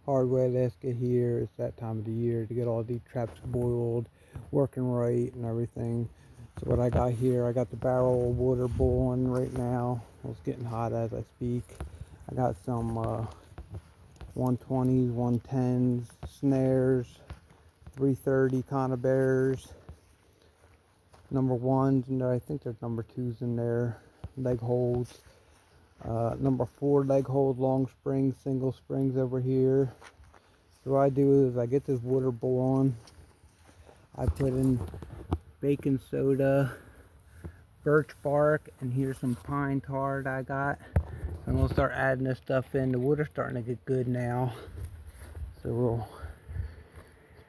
hard way. Let's get here. It's that time of the year to get all these traps boiled, working right and everything. So what I got here, I got the barrel of water boiling right now. It's getting hot as I speak. I got some 120s, 110s, snares, 330 conibears, number ones in there. I think there's number twos in there, leg holds. Number 4 leg hold, long springs, single springs over here. So what I do is I get this water boiling. I put in baking soda, birch bark, and here's some pine tar that I got. I'm gonna start adding this stuff in. The water's starting to get good now, so we'll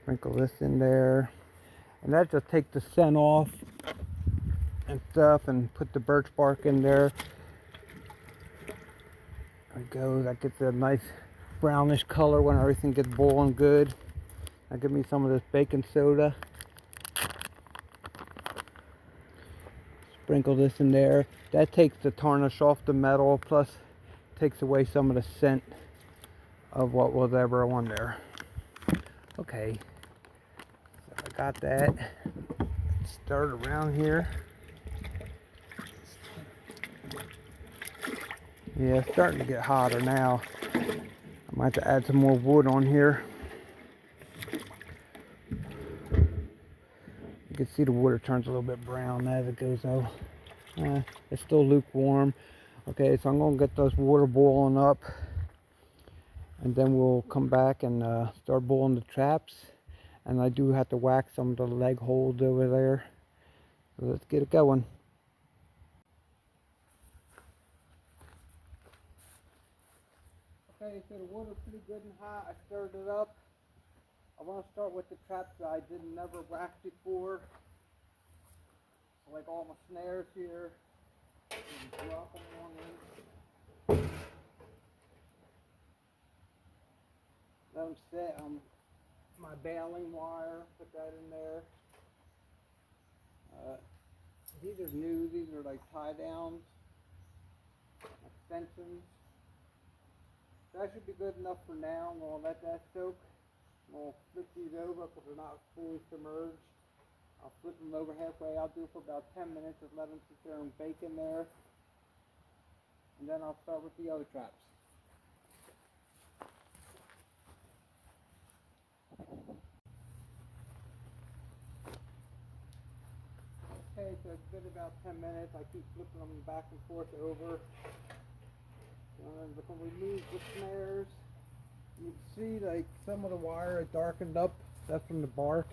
sprinkle this in there, and that just takes the scent off and stuff. And put the birch bark in there. There it goes. That gets a nice brownish color when everything gets boiling good. Now give me some of this baking soda. Sprinkle this in there. That takes the tarnish off the metal, plus takes away some of the scent of what was ever on there. Okay, so I got that. Start around here. Yeah, it's starting to get hotter now. I might have to add some more wood on here. You can see the water turns a little bit brown as it goes though. It's still lukewarm. Okay, so I'm going to get this water boiling up, and then we'll come back and start boiling the traps. And I do have to wax some of the leg holds over there. So let's get it going. Okay, so the water's pretty good and hot. I stirred it up. I want to start with the traps that I didn't never wax before. Like all my snares here. And drop them on in. Let them set on my baling wire. Put that in there. These are new. These are like tie downs, extensions. That should be good enough for now. I'm going to let that soak. I'm going to flip these over because they're not fully submerged. I'll flip them over halfway. I'll do it for about 10 minutes. Just let them sit there and bake in there. And then I'll start with the other traps. Okay, so it's been about 10 minutes. I keep flipping them back and forth over. And when we move the snares, you can see like some of the wire is darkened up. That's from the bark.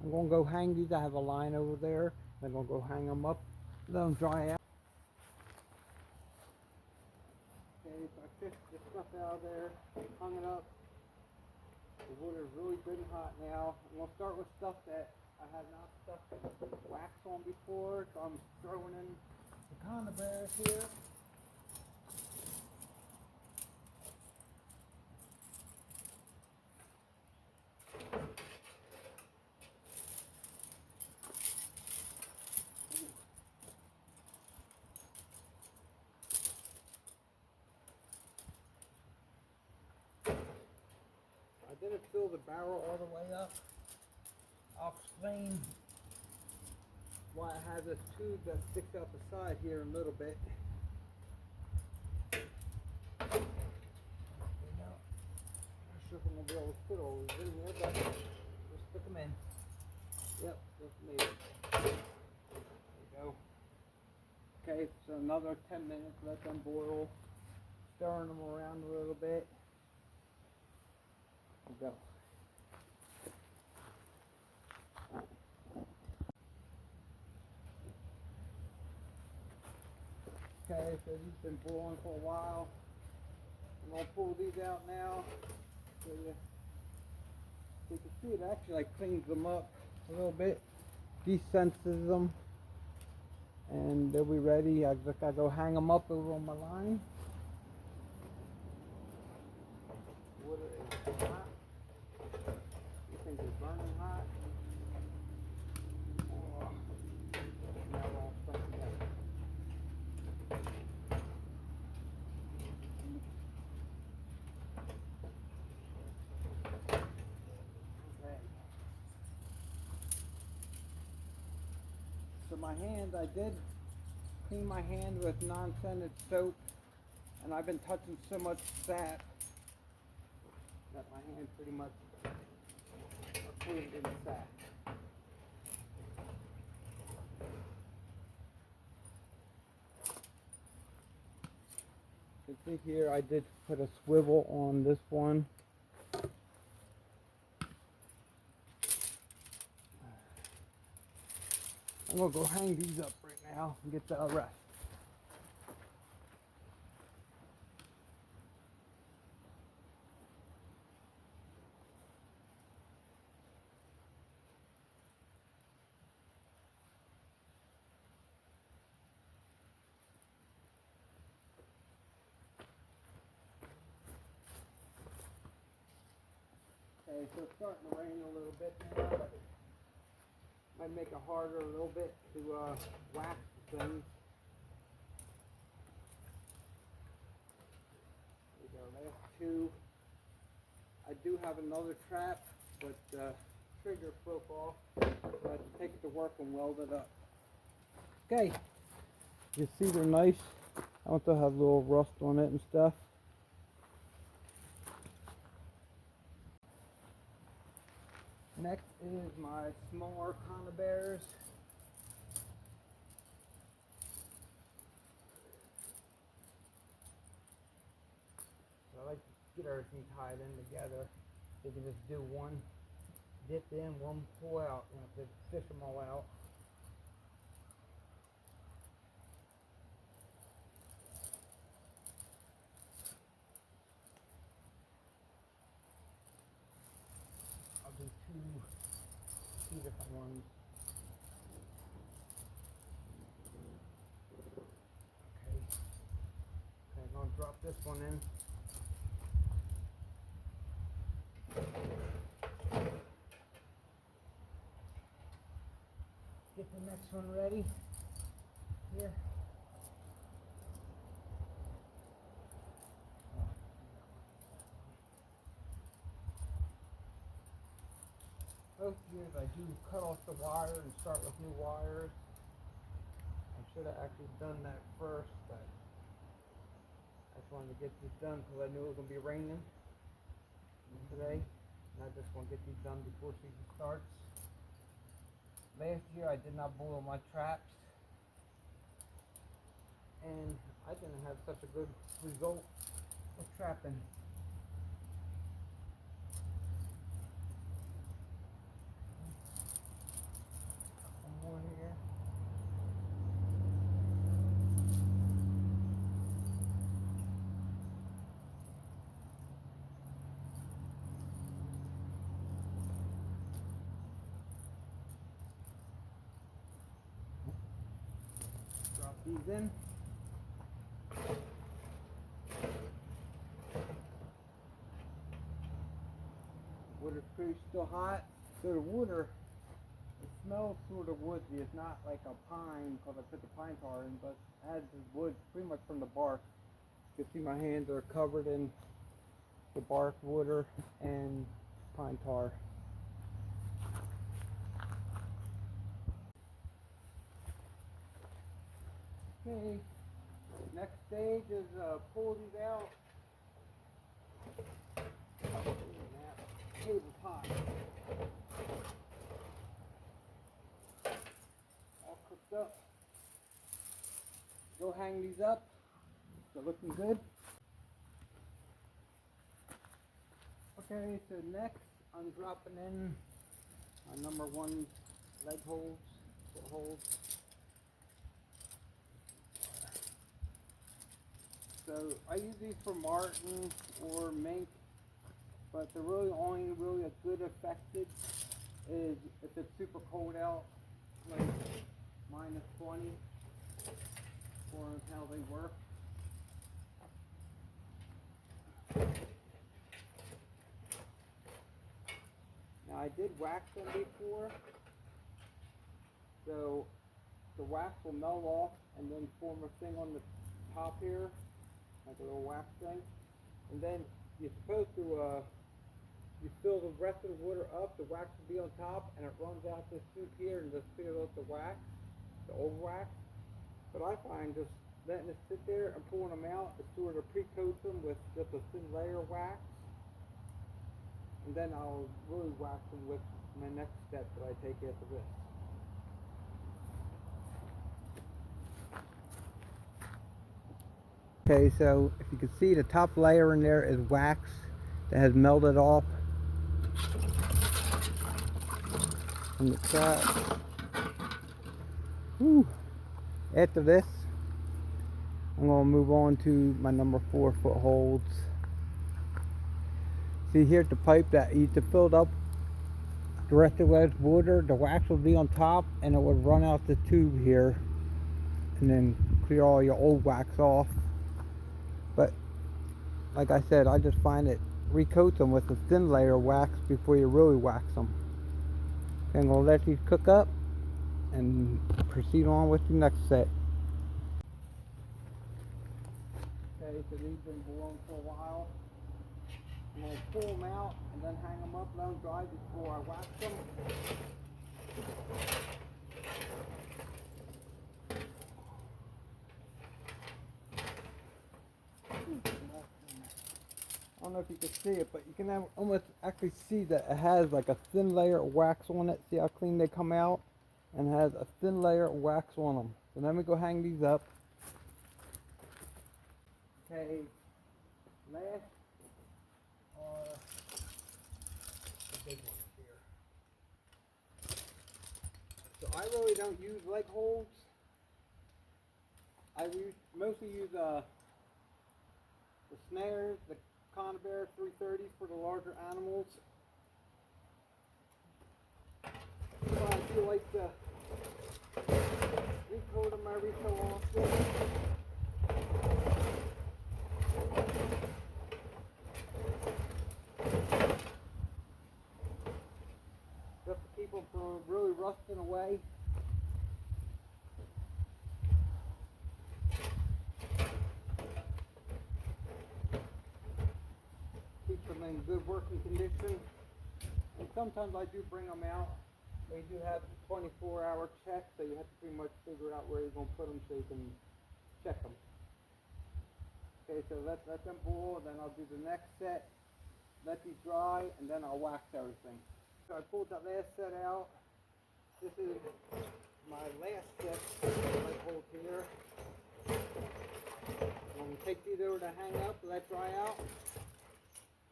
I'm going to go hang these. I have a line over there. I'm going to go hang them up. Let them dry out. Okay, so I fished the stuff out of there, hung it up. The water is really good and hot now. I'm going to start with stuff that I have not stuck wax on before. So I'm throwing in the conibears here. I didn't fill the barrel all the way up. I'll explain why I have this tube that sticks out the side here a little bit. I'm not sure if I'm going to be able to fit all these in here, but we'll stick them in. Yep, just made it. There we go. Okay, so another 10 minutes, let them boil. Stirring them around a little bit. Go. Okay, so these have been boiling for a while. I'm going to pull these out now so you can see it actually like cleans them up a little bit, desenses them, and they'll be ready. I just got to go hang them up over on my line. Water is hot. You think it's burning hot? Oh, now we're all stuck together. my hands, I did clean my hand with non-scented soap, and I've been touching so much sap that my hand pretty much are coated in sap. You can see here I did put a swivel on this one. I'm gonna go hang these up right now and get the rest. Okay, so it's starting to rain a little bit now, but might make it harder a little bit to wax the things. There we go, last two. I do have another trap, but the trigger broke off, so I have to take it to work and weld it up. Okay, you see they're nice. I want to have a little rust on it and stuff. Next is my smaller conibears. So I like to get everything tied in together. You can just do one dip in, one pull out. You have to fish them all out. I'll do two different ones. Okay, I'm gonna drop this one in. Get the next one ready here. Most years I do cut off the wire and start with new wires. I should have actually done that first, but I just wanted to get this done because I knew it was going to be raining today. And I just want to get these done before season starts. Last year I did not boil my traps, and I didn't have such a good result with trapping. More here. Drop these in. Water's pretty still hot, so the water, it smells sort of woodsy. It's not like a pine because I put the pine tar in, but it has the wood pretty much from the bark. You can see my hands are covered in the bark, water, and pine tar. Okay, next stage is pull these out. Table pot. All cooked up. Go hang these up. They're looking good. Okay, so next I'm dropping in my number one leg holds, foot holds. So I use these for martin or mink, but the really only really a good affected is if it's super cold out, like -20, or how they work. Now I did wax them before, so the wax will melt off and then form a thing on the top here, like a little wax thing, and then you're supposed to you fill the rest of the water up, the wax will be on top, and it runs out this tube here and just fills up the wax. the old wax. But I find just letting it sit there and pulling them out, it sort of pre-coats them with just a thin layer of wax. And then I'll really wax them with my next step that I take after this. Okay, so if you can see, the top layer in there is wax that has melted off from the trap. Whew. After this, I'm going to move on to my number 4 footholds. See here at the pipe that used to fill up directly with water, the wax would be on top and it would run out the tube here and then clear all your old wax off. But like I said, I just find it recoats them with a thin layer of wax before you really wax them. Okay, I'm going to let these cook up and proceed on with the next set. Okay, so these have been boiling for a while. I'm going to pull them out and then hang them up, let them dry before I wax them. I don't know if you can see it, but you can almost actually see that it has like a thin layer of wax on it. See how clean they come out? And it has a thin layer of wax on them. So let me go hang these up. Okay, last are the big ones here. So I really don't use leg holds. I mostly use the snares, the Conibear 330 for the larger animals. So I feel like to recoat them every so often. Just to keep them from really rusting away. Keep them in good working condition. And sometimes I do bring them out. They do have 24-hour checks, so you have to pretty much figure out where you're going to put them so you can check them. Okay, so let them boil, then I'll do the next set, let these dry, and then I'll wax everything. So I pulled that last set out. This is my last set I hold here. I'm going to take these over to hang up, let dry out,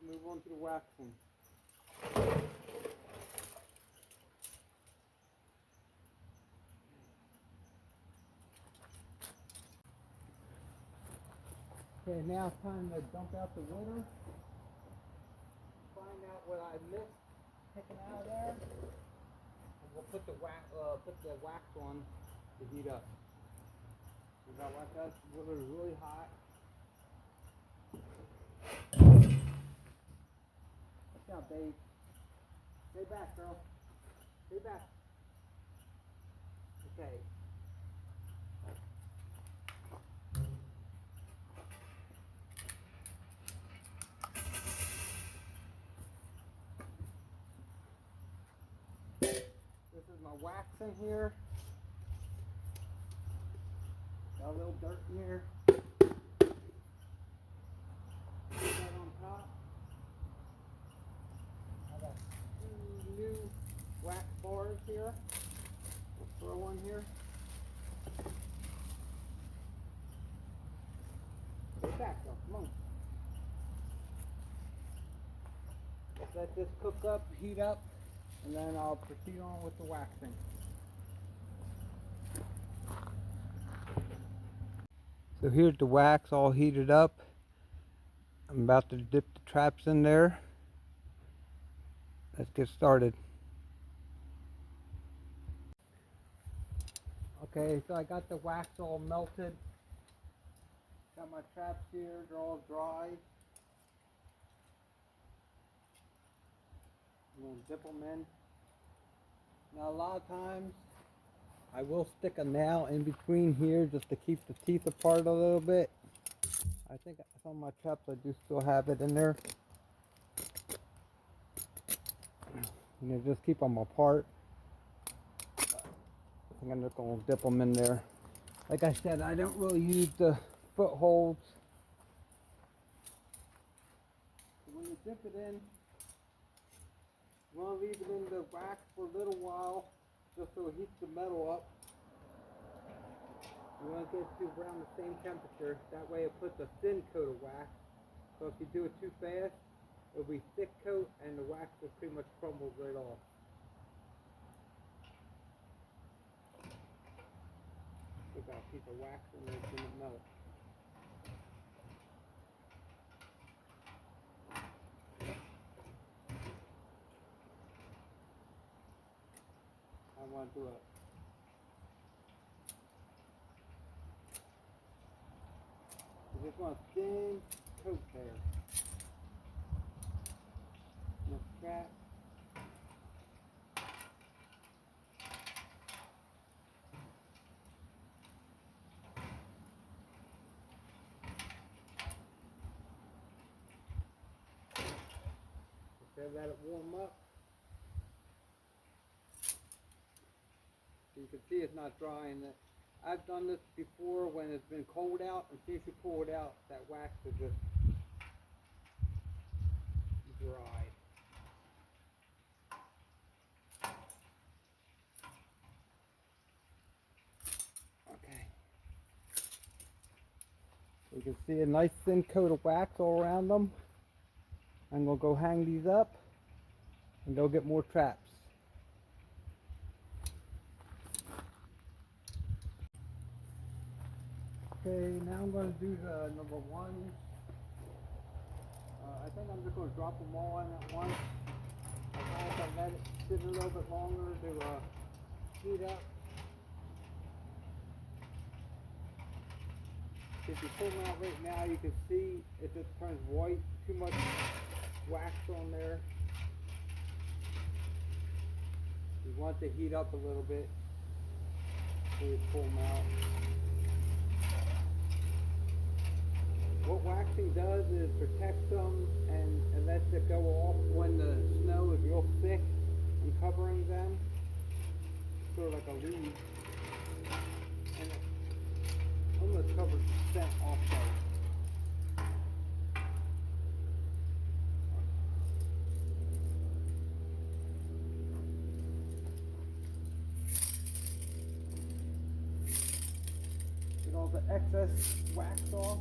move on to the waxing. Okay, now it's time to dump out the water. Find out what I missed taking out of there. And we'll put the wax on to heat up. We got like that. The water is really hot. Watch out, babe. Stay back, girl. Stay back. Okay. This is my wax in here. Got a little dirt in here. Put that on top. I got 2 new wax bars here. We'll throw one here. Get back though, come on. Let this cook up, heat up, and then I'll proceed on with the waxing. So here's the wax all heated up. I'm about to dip the traps in there. Let's get started. Okay, so I got the wax all melted. Got my traps here, they're all dry. I'm going to dip them in. Now a lot of times I will stick a nail in between here just to keep the teeth apart a little bit. I think some of my traps I do still have it in there. You know, just keep them apart. think I'm just going to dip them in there. Like I said, I don't really use the footholds. When you dip it in, you want to leave it in the wax for a little while, just so it heats the metal up. You want to get it to around the same temperature. That way it puts a thin coat of wax. So if you do it too fast, it'll be thick coat and the wax will pretty much crumble right off. Look, got a piece of wax in there, it didn't melt. I want to do it. You just want a thin coat there. No scratch. Just let it warm up. So you can see it's not drying. I've done this before when it's been cold out, and as soon as you pull it out, that wax is just dry. Okay. You can see a nice thin coat of wax all around them. I'm going to go hang these up and go get more traps. Okay, now I'm going to do the number one. I think I'm just going to drop them all in at once. I have to let it sit a little bit longer to heat up. If you pull them out right now, you can see it just turns white. Too much wax on there. You want to heat up a little bit before you pull them out. What waxing does is protects them and lets it go off when the snow is real thick and covering them, sort of like a leaf, and it almost covers the scent also. Get all the excess wax off.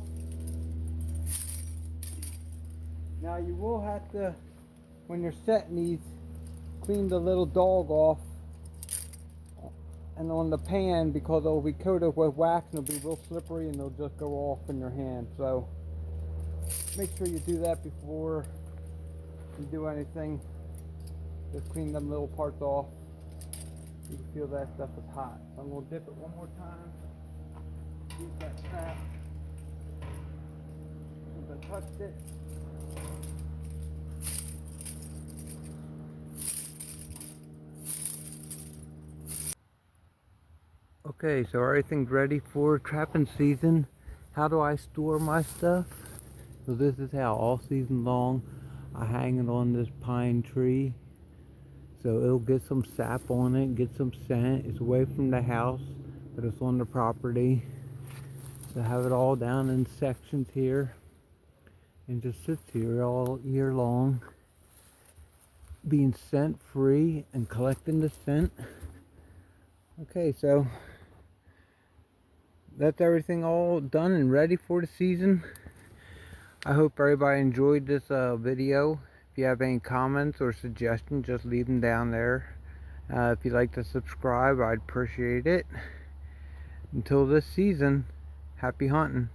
Now you will have to, when you're setting these, clean the little dog off and on the pan, because it'll be coated with wax and it'll be real slippery and they'll just go off in your hand. So make sure you do that before you do anything. Just clean them little parts off. You can feel that stuff is hot. So I'm going to dip it one more time. Use that trap. Since I touched it. Okay, so everything's ready for trapping season. How do I store my stuff? So this is how all season long I hang it on this pine tree. So it'll get some sap on it, get some scent. It's away from the house, but it's on the property. So have it all down in sections here and just sits here all year long, being scent free and collecting the scent. Okay, so that's everything all done and ready for the season. I hope everybody enjoyed this video. If you have any comments or suggestions, just leave them down there. If you'd like to subscribe, I'd appreciate it. Until this season, happy hunting.